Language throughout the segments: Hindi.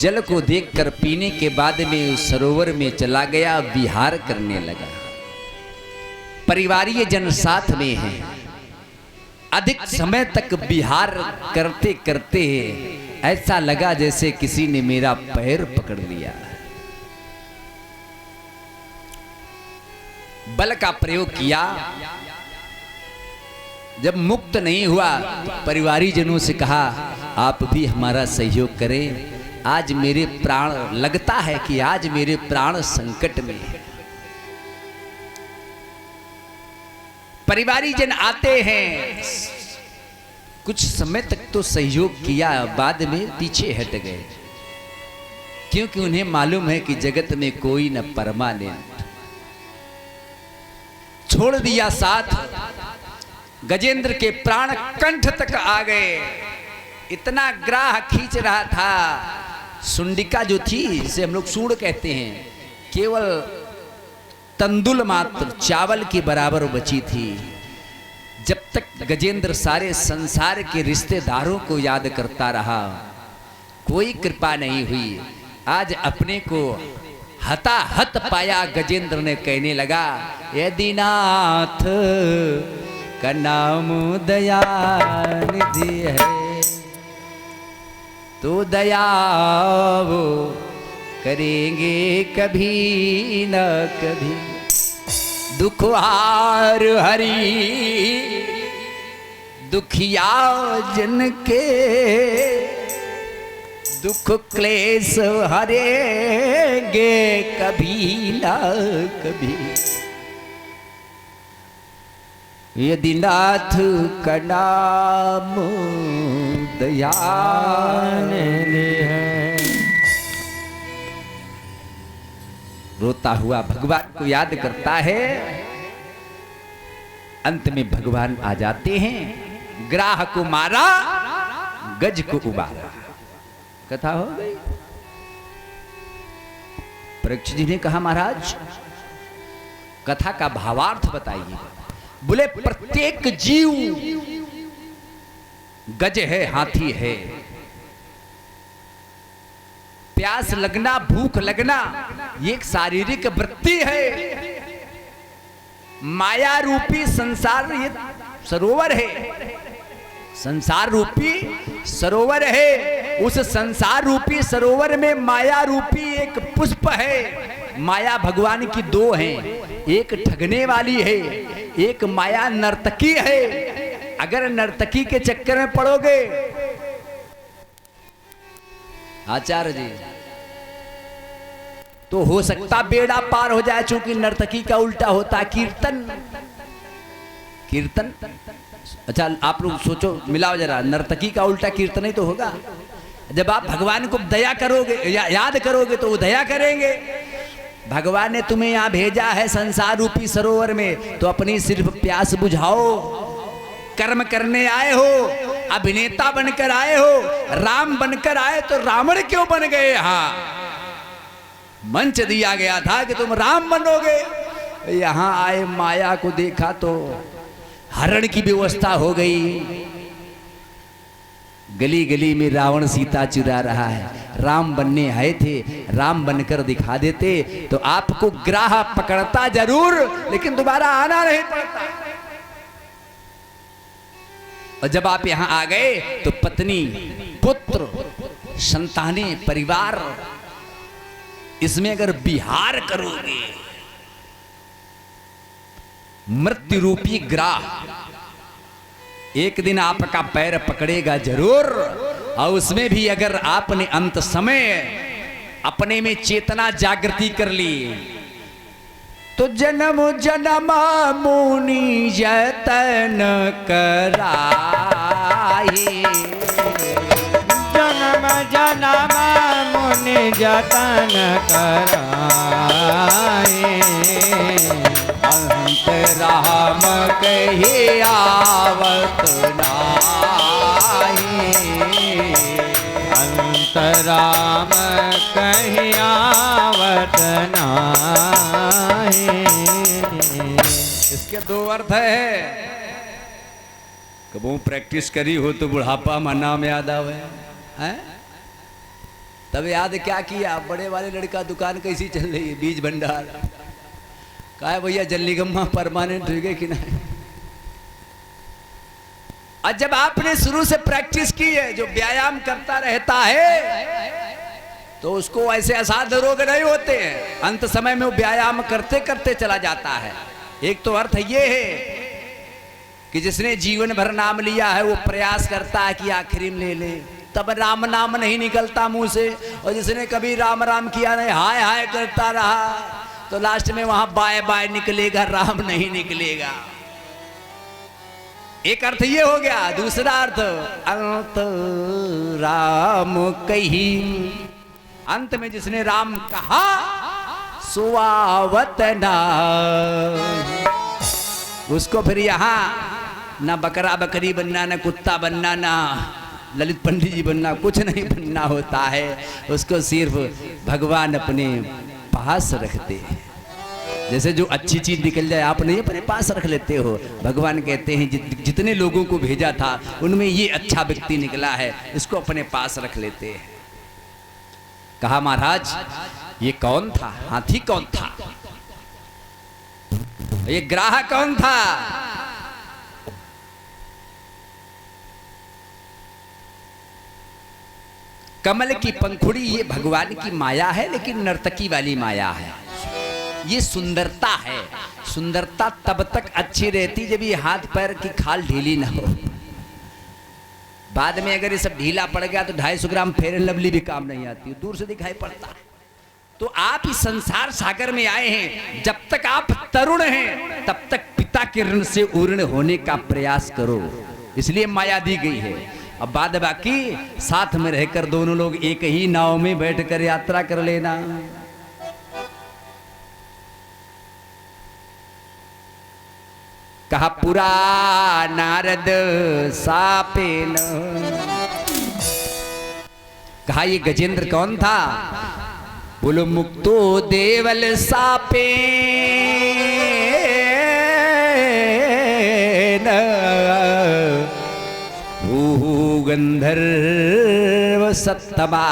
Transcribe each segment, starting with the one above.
जल को देखकर पीने के बाद में उस सरोवर में चला गया, विहार करने लगा। परिवारीय जन साथ में हैं। अधिक समय तक विहार करते करते ऐसा लगा जैसे किसी ने मेरा पैर पकड़ लिया। बल का प्रयोग किया, जब मुक्त नहीं हुआ तो परिवारी जनों से कहा आप भी हमारा सहयोग करें, आज मेरे प्राण, लगता है कि आज मेरे प्राण संकट में है। परिवारी जन आते हैं, कुछ समय तक तो सहयोग किया, बाद में पीछे हट गए, क्योंकि उन्हें मालूम है कि जगत में कोई न परमानेंट। छोड़ दिया साथ, गजेंद्र के प्राण कंठ तक आ गए। इतना ग्राह खींच रहा था। सुंडिका जो थी, जिसे हम लोग सूंड कहते हैं, केवल तंदुल मात्र चावल के बराबर बची थी। जब तक गजेंद्र सारे संसार के रिश्तेदारों को याद करता रहा, कोई कृपा नहीं हुई। आज अपने को हताहत पाया। गजेंद्र ने कहने लगा, यदि नाथ का नाम दयानिधि है तो दया वो करेंगे कभी न कभी। दुखहार हरि दुखिया जन के, दुख क्लेश हरेंगे कभी न कभी। यदि नाथ का नाम दयानिधि है। रोता हुआ भगवान को याद करता है। अंत में भगवान आ जाते हैं। ग्राह को मारा, गज को उबारा। कथा हो गई। परीक्षित जी ने कहा महाराज कथा का भावार्थ बताइए। बोले प्रत्येक जीव गज है, हाथी है। प्यास लगना, भूख लगना, ये एक शारीरिक वृत्ति है। माया रूपी संसार ये सरोवर है। संसार रूपी सरोवर है। उस संसार रूपी सरोवर में माया रूपी एक पुष्प है। माया भगवान की दो हैं, एक ठगने वाली है, एक माया नर्तकी है। अगर नर्तकी के चक्कर में पड़ोगे, आचार्य जी, तो हो सकता बेड़ा पार हो जाए। चूंकि नर्तकी का उल्टा होता है कीर्तन। कीर्तन, अच्छा आप लोग सोचो, मिलाओ जरा, नर्तकी का उल्टा कीर्तन ही तो होगा। जब आप भगवान को दया करोगे, याद करोगे, तो वो दया करेंगे। भगवान ने तुम्हें यहां भेजा है संसार रूपी सरोवर में, तो अपनी सिर्फ प्यास बुझाओ। कर्म करने आए हो, अभिनेता बनकर आए हो, राम बनकर आए तो रावण क्यों बन गए? यहां मंच दिया गया था कि तुम राम बनोगे। यहां आए, माया को देखा तो हरण की व्यवस्था हो गई। गली गली में रावण सीता चुरा रहा है। राम बनने आए थे, राम बनकर दिखा देते तो आपको ग्राह पकड़ता जरूर, लेकिन दोबारा आना नहीं पड़ता। और जब आप यहां आ गए तो पत्नी, पुत्र, संतानें, परिवार, इसमें अगर विहार करोगे, मृत्यु रूपी ग्राह एक दिन आपका पैर पकड़ेगा जरूर। और उसमें भी अगर आपने अंत समय अपने में चेतना जागृति कर ली, तो जन्म जन्म मुनि जतन कराई। जन्म जन्म मुनि जतन कराई। अंत राम कही आवत नाही। अंत राम कही आवत नाही। इसके दो अर्थ है। कबू प्रैक्टिस करी हो तो बुढ़ापा में नाम याद आवे हैं। तब याद क्या किया, बड़े वाले लड़का दुकान कैसी चल रही है, बीज भंडार। कहा भैया जल्लीगम्मा परमानेंट हो गए कि नहीं। और जब आपने शुरू से प्रैक्टिस की है, जो व्यायाम करता रहता है तो उसको ऐसे असाध्य रोग नहीं होते हैं। अंत समय में वो व्यायाम करते करते चला जाता है। एक तो अर्थ ये है कि जिसने जीवन भर नाम लिया है वो प्रयास करता है कि आखिरी में ले ले, तब राम नाम नहीं निकलता मुंह से। और जिसने कभी राम राम किया नहीं, हाय हाय करता रहा, तो लास्ट में वहां बाय बाय निकलेगा, राम नहीं निकलेगा। एक अर्थ ये हो गया। दूसरा अर्थ, अंत राम कही, अंत में जिसने राम कहा सुआवत ना, उसको फिर यहां ना बकरा बकरी बनना, ना कुत्ता बनना, ना ललित पंडित जी बनना, कुछ नहीं बनना होता है। उसको सिर्फ भगवान अपने पास रखते हैं। जैसे जो अच्छी चीज निकल जाए आप नहीं अपने पास रख लेते हो। भगवान कहते हैं जितने लोगों को भेजा था उनमें ये अच्छा व्यक्ति निकला है, इसको अपने पास रख लेते हैं। कहा महाराज ये कौन था, हाथी कौन था, ये ग्राह कौन था। कमल की पंखुड़ी ये भगवान की माया है, लेकिन नर्तकी वाली माया है। ये सुंदरता है। सुंदरता तब तक अच्छी रहती जब ये हाथ पैर की खाल ढीली ना हो। बाद में अगर ये सब ढीला पड़ गया तो 250 ग्राम फेयर एंड लवली भी काम नहीं आती, दूर से दिखाई पड़ता है। तो आप इस संसार सागर में आए हैं, जब तक आप तरुण हैं तब तक पिता के ऋण से उऋण होने का प्रयास करो, इसलिए माया दी गई है। अब बाद बाकी साथ में रहकर दोनों लोग एक ही नाव में बैठकर यात्रा कर लेना। कहा पुरा नारद सापेन, कहा ये गजेंद्र कौन था। बोलो मुक्तो देवल सापेन, गंधर्व सत्तमा।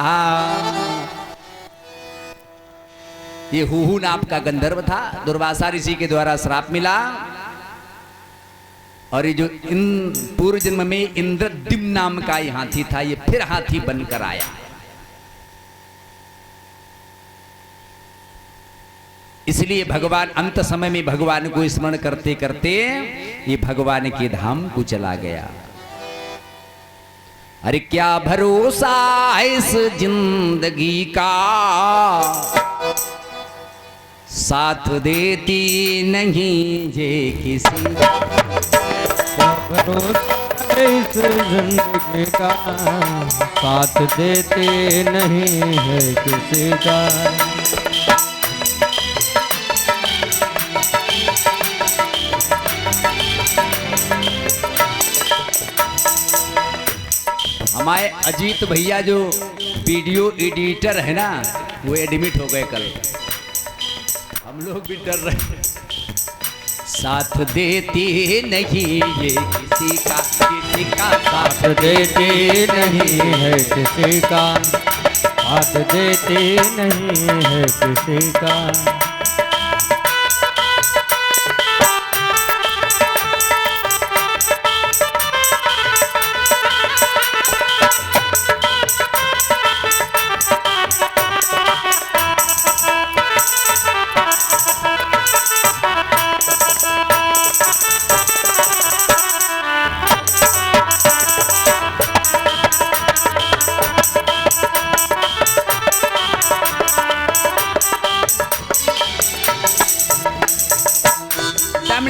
ये हुहू नाम का गंधर्व था, दुर्वासा ऋषि के द्वारा श्राप मिला। और ये जो पूर्व जन्म में इंद्रद्युम्न नाम का ये हाथी था, ये फिर हाथी बनकर आया। इसलिए भगवान अंत समय में भगवान को स्मरण करते करते ये भगवान के धाम को चला गया। अरे क्या भरोसा है इस जिंदगी का, साथ देती नहीं ये किसी का। भरोसा इस जिंदगी का, साथ देते नहीं है किसी का। हमारे अजीत भैया जो वीडियो एडिटर है ना, वो एडमिट हो गए कल। हम लोग भी डर रहे। साथ देती नहीं ये किसी का, किसी का साथ देते नहीं है किसी का, साथ देते नहीं है किसी का।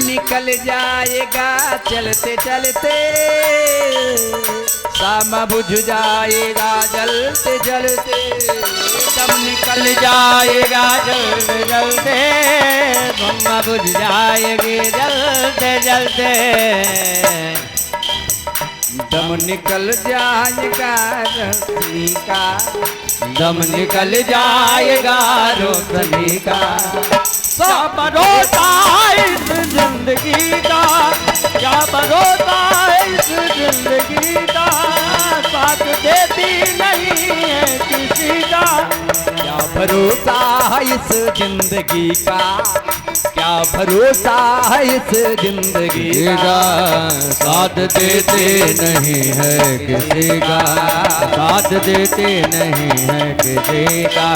निकल जाएगा चलते चलते, शाम बुझ जाएगा जलते जलते। दम निकल जाएगा जलते जलते, बम बुझ जाएगी जलते जलते। दम निकल जाएगा रोशनी का, दम निकल जाएगा रोशनी का। क्या भरोसा इस जिंदगी का, क्या भरोसा इस जिंदगी का, साथ देती नहीं है किसी का। भरोसा है इस जिंदगी का, क्या भरोसा है इस जिंदगी का। साथ देते नहीं है किसी का, साथ देते नहीं है किसी का,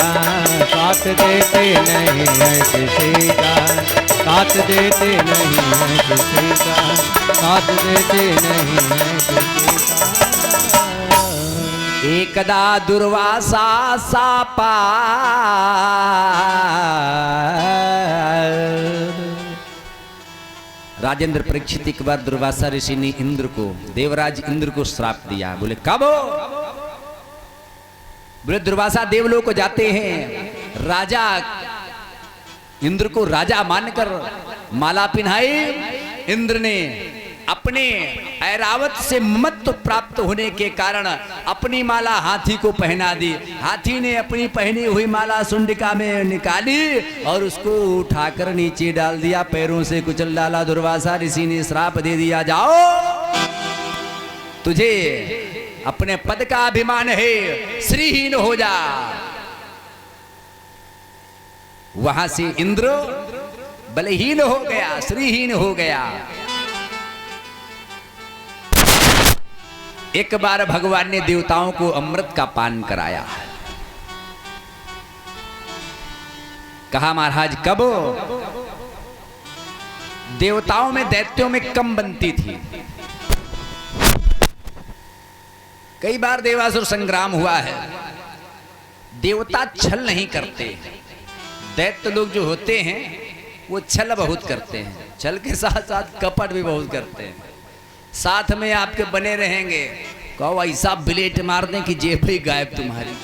साथ देते नहीं है किसी का, साथ देते नहीं है किसी का, साथ देते नहीं है किसी का। एकदा दुर्वासा सापा राजेंद्र परीक्षित एक बार दुर्वासा ऋषि ने इंद्र को, देवराज इंद्र को श्राप दिया। बोले कब? बोले दुर्वासा देवलोक को जाते हैं, राजा इंद्र को राजा मानकर माला पिन्हाई। इंद्र ने अपने ऐरावत से ममत्व प्राप्त होने के कारण अपनी माला हाथी को पहना दी। हाथी ने अपनी पहनी हुई माला सुंडिका में निकाली और उसको उठाकर नीचे डाल दिया, पैरों से कुचल डाला। दुर्वासा ऋषि ने श्राप दे दिया, जाओ तुझे अपने पद का अभिमान है, श्रीहीन हो जा। वहां से इंद्र बलहीन हो गया, श्रीहीन हो गया। एक बार भगवान ने देवताओं को अमृत का पान कराया। कहा महाराज कब? देवताओं में दैत्यों में कम बनती थी। कई बार देवासुर संग्राम हुआ है, देवता छल नहीं करते, दैत्य लोग जो होते हैं वो छल बहुत करते हैं, छल के साथ साथ कपट भी बहुत करते हैं। साथ में आपके बने रहेंगे, कहो ऐसा ब्लेड मार दें कि जेब ही गायब तुम्हारी।